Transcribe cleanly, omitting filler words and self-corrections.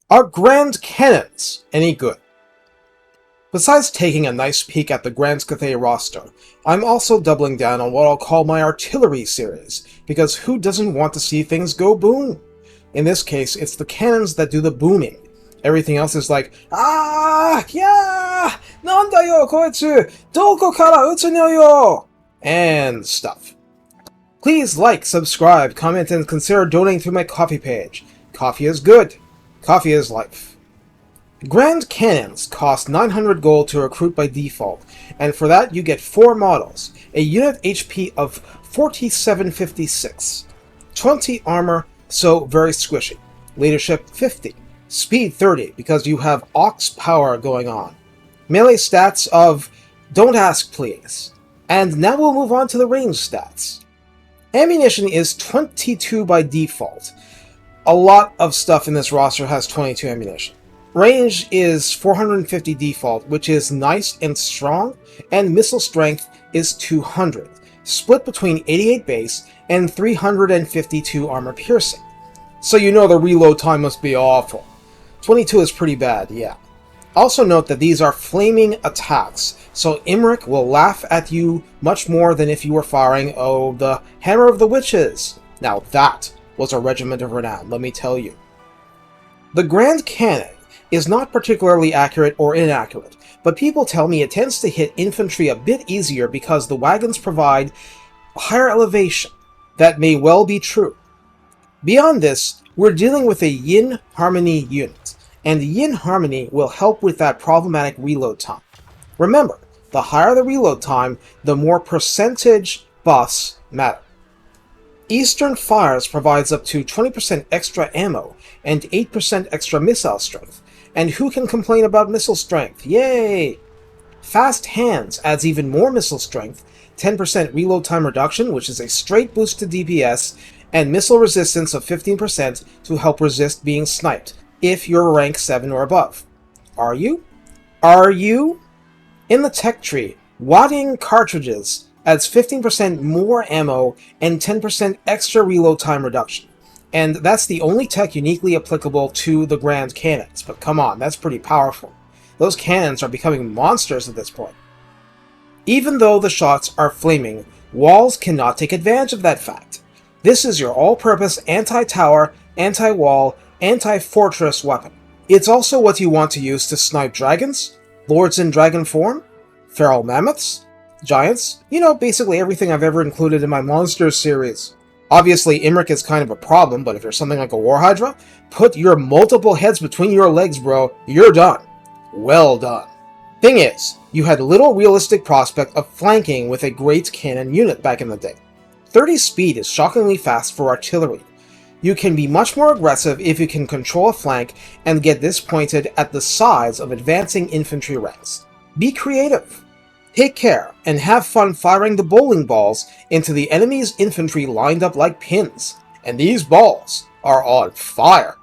Are Grand Cannons any good? Besides taking a nice peek at the Grand Cathay roster, I'm also doubling down on what I'll call my artillery series, because who doesn't want to see things go boom? In this case, it's the cannons that do the booming. Everything else is like, yeah, nandayo koitsu, doko kara utsu no yo, and stuff. Please like, subscribe, comment, and consider donating through my Coffee page. Coffee is good. Coffee is life. Grand Cannons cost 900 gold to recruit by default, and for that you get 4 models, a unit HP of 4756, 20 armor, so very squishy, leadership 50, speed 30 because you have Ox power going on, melee stats of don't ask please, and now we'll move on to the range stats. Ammunition is 22 by default. A lot of stuff in this roster has 22 ammunition. Range is 450 default, which is nice and strong, and missile strength is 200, split between 88 base and 352 armor piercing. So you know the reload time must be awful. 22 is pretty bad, yeah. Also note that these are flaming attacks, so Imric will laugh at you much more than if you were firing, the Hammer of the Witches. Now that was a regiment of renown, let me tell you. The Grand Cannon is not particularly accurate or inaccurate, but people tell me it tends to hit infantry a bit easier because the wagons provide higher elevation. That may well be true. Beyond this, we're dealing with a Yin Harmony unit, and Yin Harmony will help with that problematic reload time. Remember, the higher the reload time, the more percentage buffs matter. Eastern Fires provides up to 20% extra ammo and 8% extra missile strength, and who can complain about missile strength? Yay! Fast Hands adds even more missile strength, 10% reload time reduction, which is a straight boost to DPS, and missile resistance of 15% to help resist being sniped, if you're rank 7 or above. Are you? Are you? In the tech tree, wadding cartridges adds 15% more ammo and 10% extra reload time reduction. And that's the only tech uniquely applicable to the Grand Cannons, but come on, that's pretty powerful. Those cannons are becoming monsters at this point. Even though the shots are flaming, walls cannot take advantage of that fact. This is your all-purpose anti-tower, anti-wall, anti-fortress weapon. It's also what you want to use to snipe dragons, lords in dragon form, feral mammoths, giants, basically everything I've ever included in my Monsters series. Obviously, Imric is kind of a problem, but if you're something like a War Hydra, put your multiple heads between your legs, bro. You're done. Well done. Thing is, you had little realistic prospect of flanking with a great cannon unit back in the day. 30 speed is shockingly fast for artillery. You can be much more aggressive if you can control a flank and get this pointed at the sides of advancing infantry ranks. Be creative. Take care, and have fun firing the bowling balls into the enemy's infantry lined up like pins. And these balls are on fire.